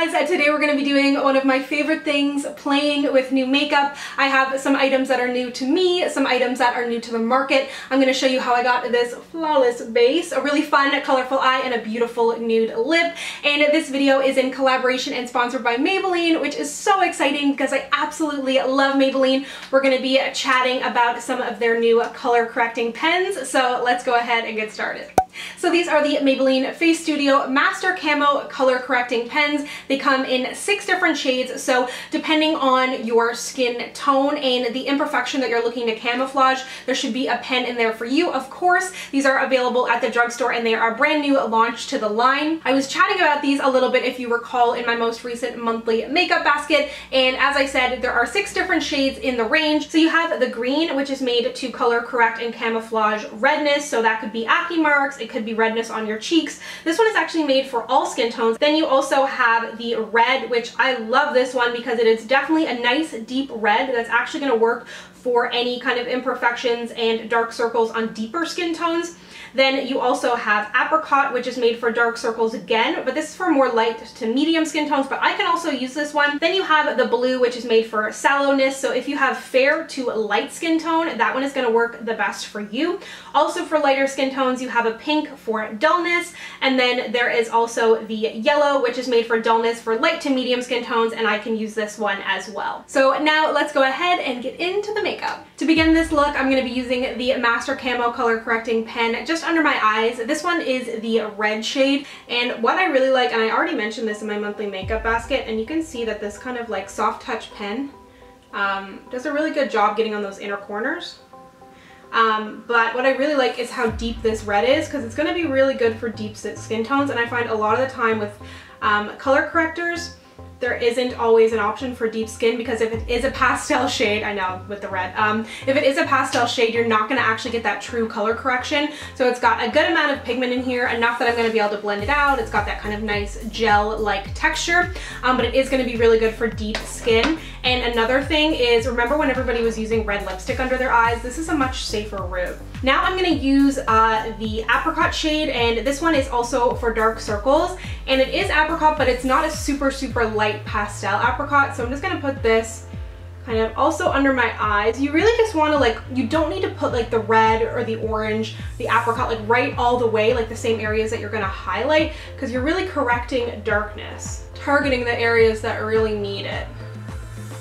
guys, today we're going to be doing one of my favorite things, playing with new makeup. I have some items that are new to me, some items that are new to the market. I'm going to show you how I got this flawless base, a really fun, colorful eye, and a beautiful nude lip. And this video is in collaboration and sponsored by Maybelline, which is so exciting because I absolutely love Maybelline. We're going to be chatting about some of their new color correcting pens, so let's go ahead and get started. So these are the Maybelline Face Studio Master Camo Color Correcting Pens. They come in 6 different shades, so depending on your skin tone and the imperfection that you're looking to camouflage, there should be a pen in there for you. Of course, these are available at the drugstore and they are brand new launch to the line. I was chatting about these a little bit, if you recall, in my most recent monthly makeup basket, and as I said, there are 6 different shades in the range. So you have the green, which is made to color correct and camouflage redness, so that could be acne marks, it could be redness on your cheeks. This one is actually made for all skin tones. Then you also have the red, which I love this one because it is definitely a nice deep red that's actually going to work for any kind of imperfections and dark circles on deeper skin tones. Then you also have apricot, which is made for dark circles again, but this is for more light to medium skin tones, but I can also use this one. Then you have the blue, which is made for sallowness, so if you have fair to light skin tone, that one is going to work the best for you. Also for lighter skin tones, you have a pink for dullness, and then there is also the yellow, which is made for dullness for light to medium skin tones, and I can use this one as well. So now let's go ahead and get into the makeup. To begin this look, I'm going to be using the Master Camo Color Correcting Pen just under my eyes. This one is the red shade, and what I really like, and I already mentioned this in my monthly makeup basket, and you can see that this kind of like soft touch pen does a really good job getting on those inner corners. But what I really like is how deep this red is, because it's going to be really good for deep skin tones, and I find a lot of the time with color correctors, there isn't always an option for deep skin, because if it is a pastel shade, I know with the red, if it is a pastel shade, you're not going to actually get that true color correction. So it's got a good amount of pigment in here, enough that I'm going to be able to blend it out. It's got that kind of nice gel-like texture, but it is going to be really good for deep skin. And another thing is, remember when everybody was using red lipstick under their eyes? This is a much safer route. Now I'm going to use the apricot shade, and this one is also for dark circles, and it is apricot, but it's not a super light pastel apricot, so I'm just going to put this kind of also under my eyes. You really just want to, like, you don't need to put like the red or the orange, the apricot, like right all the way, like the same areas that you're going to highlight, because you're really correcting darkness, targeting the areas that really need it.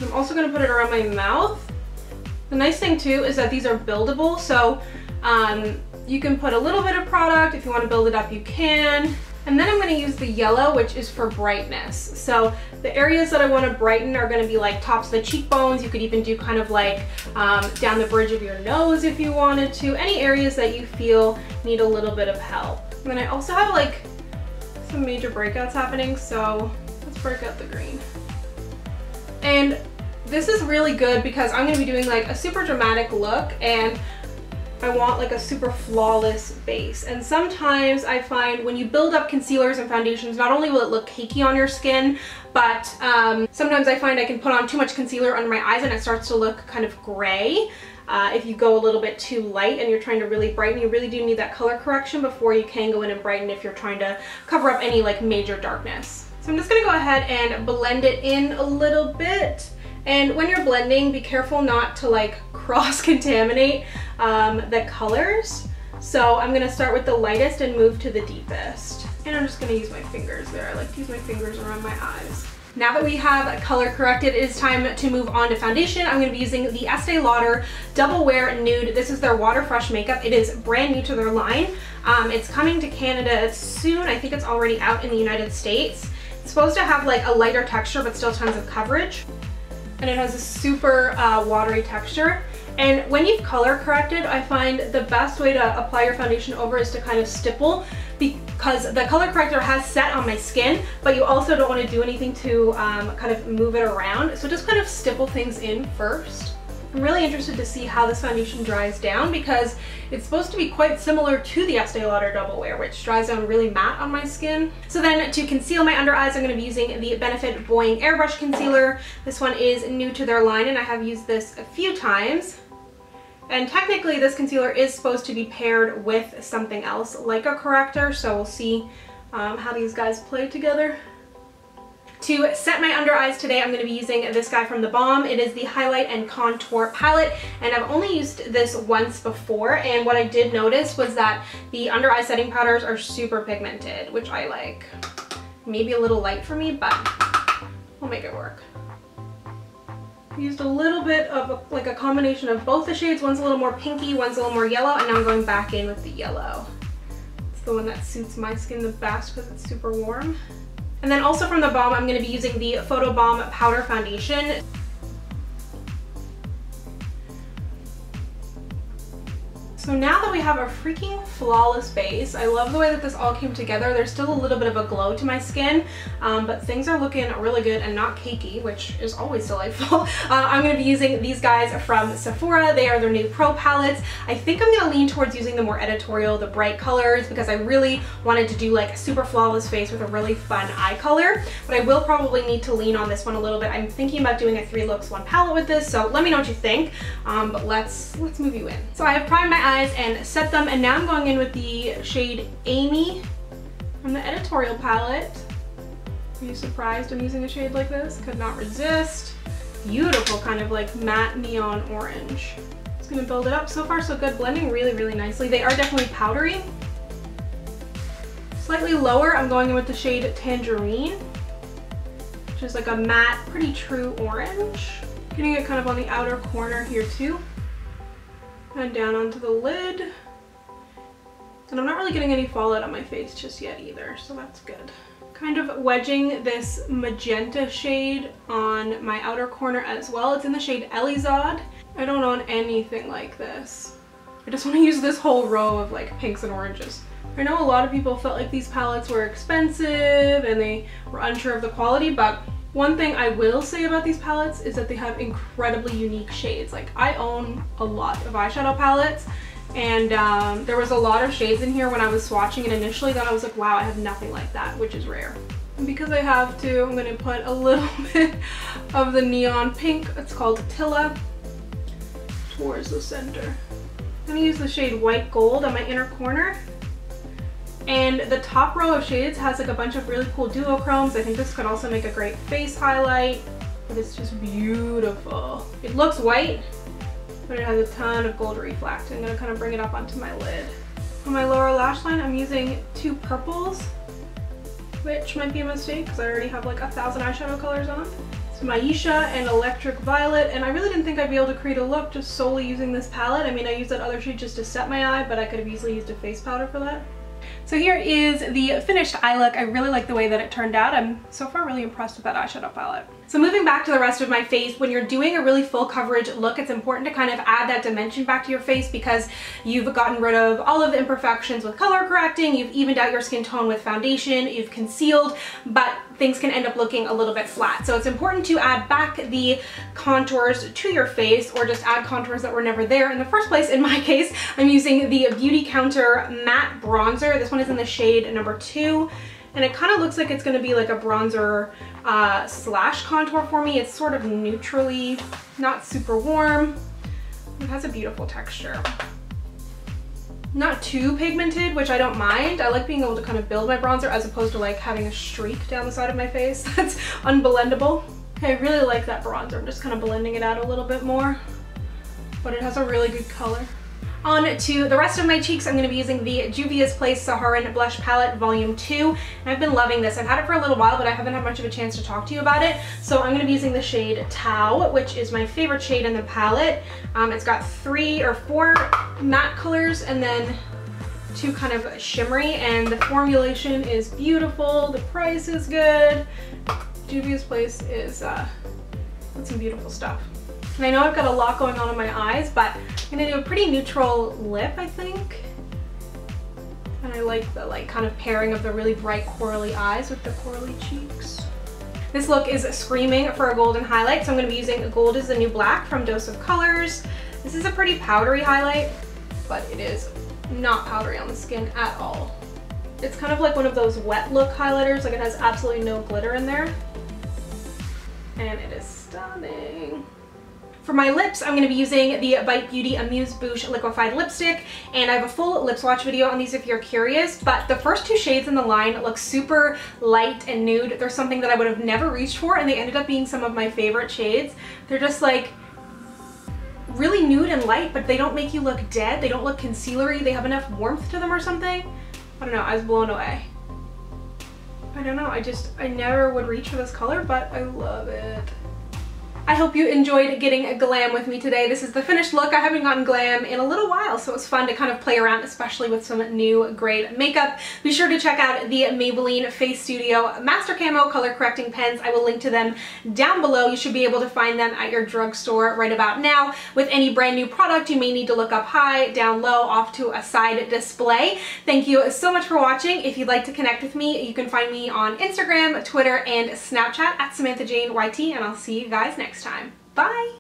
I'm also going to put it around my mouth. The nice thing too is that these are buildable, so you can put a little bit of product. If you want to build it up, you can. And then I'm going to use the yellow, which is for brightness. So the areas that I want to brighten are going to be like tops of the cheekbones. You could even do kind of like down the bridge of your nose if you wanted to. Any areas that you feel need a little bit of help. And then I also have like some major breakouts happening, so let's break out the green. And this is really good because I'm going to be doing like a super dramatic look, and I want like a super flawless base. And sometimes I find when you build up concealers and foundations, not only will it look cakey on your skin, but sometimes I find I can put on too much concealer under my eyes and it starts to look kind of gray. If you go a little bit too light and you're trying to really brighten, you really do need that color correction before you can go in and brighten if you're trying to cover up any like major darkness. So I'm just going to go ahead and blend it in a little bit. And when you're blending, be careful not to like cross-contaminate the colors. So I'm going to start with the lightest and move to the deepest. And I'm just going to use my fingers there. I like to use my fingers around my eyes. Now that we have color corrected, it is time to move on to foundation. I'm going to be using the Estee Lauder Double Wear Nude. This is their Water Fresh makeup. It is brand new to their line. It's coming to Canada soon. I think it's already out in the United States. It's supposed to have like a lighter texture, but still tons of coverage. And it has a super watery texture. And when you've color corrected, I find the best way to apply your foundation over is to kind of stipple, because the color corrector has set on my skin, but you also don't want to do anything to kind of move it around. So just kind of stipple things in first. I'm really interested to see how this foundation dries down, because it's supposed to be quite similar to the Estee Lauder Double Wear, which dries down really matte on my skin. So then to conceal my under eyes, I'm going to be using the Benefit Boing Airbrush Concealer. This one is new to their line, and I have used this a few times. And technically this concealer is supposed to be paired with something else like a corrector, so we'll see how these guys play together. To set my under eyes today, I'm going to be using this guy from the Balm. It is the Highlight and Contour Palette, and I've only used this once before, and what I did notice was that the under eye setting powders are super pigmented, which I like. Maybe a little light for me, but we'll make it work. I used a little bit of like a combination of both the shades. One's a little more pinky, one's a little more yellow, and now I'm going back in with the yellow. It's the one that suits my skin the best because it's super warm. And then also from the Balm, I'm going to be using the Photobalm Powder Foundation. So now that we have a freaking flawless base, I love the way that this all came together. There's still a little bit of a glow to my skin, but things are looking really good and not cakey, which is always delightful. I'm going to be using these guys from Sephora. They are their new Pro palettes. I think I'm going to lean towards using the more editorial, the bright colors, because I really wanted to do like a super flawless face with a really fun eye color, but I will probably need to lean on this one a little bit. I'm thinking about doing a 3 looks 1 palette with this, so let me know what you think, but let's move you in. So I have primed my eyes and set them, and now I'm going in with the shade Amy from the editorial palette. Are you surprised I'm using a shade like this? Could not resist. Beautiful kind of like matte neon orange. Just gonna build it up. So far so good, blending really nicely. They are definitely powdery. Slightly lower, I'm going in with the shade Tangerine, which is like a matte, pretty true orange. Getting it kind of on the outer corner here too. And down onto the lid. And I'm not really getting any fallout on my face just yet either, so that's good. Kind of wedging this magenta shade on my outer corner as well. It's in the shade Elizad. I don't own anything like this. I just want to use this whole row of like pinks and oranges. I know a lot of people felt like these palettes were expensive and they were unsure of the quality, but one thing I will say about these palettes is that they have incredibly unique shades. Like, I own a lot of eyeshadow palettes, and there was a lot of shades in here when I was swatching it initially that I was like, wow, I have nothing like that, which is rare. And because I have to, I'm going to put a little bit of the neon pink, it's called Tilla, towards the center. I'm going to use the shade White Gold on my inner corner. And the top row of shades has like a bunch of really cool duochromes. I think this could also make a great face highlight, but it's just beautiful. It looks white, but it has a ton of gold reflect. I'm gonna kind of bring it up onto my lid. On my lower lash line, I'm using 2 purples, which might be a mistake because I already have like 1,000 eyeshadow colors on. It's Maisha and Electric Violet, and I really didn't think I'd be able to create a look just solely using this palette. I mean, I used that other shade just to set my eye, but I could have easily used a face powder for that. So here is the finished eye look. I really like the way that it turned out. I'm so far really impressed with that eyeshadow palette. So moving back to the rest of my face, when you're doing a really full coverage look, it's important to kind of add that dimension back to your face because you've gotten rid of all of the imperfections with color correcting, you've evened out your skin tone with foundation, you've concealed, but things can end up looking a little bit flat. So it's important to add back the contours to your face, or just add contours that were never there in the first place. In my case, I'm using the Beautycounter Matte Bronzer. This one is in the shade number 2. And it kind of looks like it's going to be like a bronzer slash contour for me. It's sort of neutrally, not super warm. It has a beautiful texture. Not too pigmented, which I don't mind. I like being able to kind of build my bronzer as opposed to like having a streak down the side of my face that's unblendable. Okay, I really like that bronzer. I'm just kind of blending it out a little bit more, but it has a really good color. On to the rest of my cheeks, I'm going to be using the Juvias Saharan Blush Palette Volume 2, and I've been loving this. I've had it for a little while, but I haven't had much of a chance to talk to you about it. So I'm going to be using the shade Tau, which is my favorite shade in the palette. It's got 3 or 4 matte colors and then 2 kind of shimmery, and the formulation is beautiful. The price is good. Juvia's Place is got some beautiful stuff. And I know I've got a lot going on in my eyes, but I'm gonna do a pretty neutral lip, I think. And I like the kind of pairing of the really bright corally eyes with the corally cheeks. This look is screaming for a golden highlight, so I'm gonna be using Gold is the New Black from Dose of Colors. This is a pretty powdery highlight, but it is not powdery on the skin at all. It's kind of like one of those wet look highlighters, like it has absolutely no glitter in there. And it is stunning. For my lips, I'm going to be using the Bite Beauty Amuse Bouche Liquified Lipstick, and I have a full lip swatch video on these if you're curious, but the first two shades in the line look super light and nude. They're something that I would have never reached for, and they ended up being some of my favorite shades. They're just like really nude and light, but they don't make you look dead. They don't look concealery. They have enough warmth to them or something. I don't know, I was blown away. I don't know, I never would reach for this color, but I love it. I hope you enjoyed getting glam with me today. This is the finished look. I haven't gotten glam in a little while, so it was fun to kind of play around, especially with some new great makeup. Be sure to check out the Maybelline Face Studio Master Camo color correcting pens. I will link to them down below. You should be able to find them at your drugstore right about now. With any brand new product, you may need to look up high, down low, off to a side display. Thank you so much for watching. If you'd like to connect with me, you can find me on Instagram, Twitter, and Snapchat at SamanthaJaneYT, and I'll see you guys next time. Bye!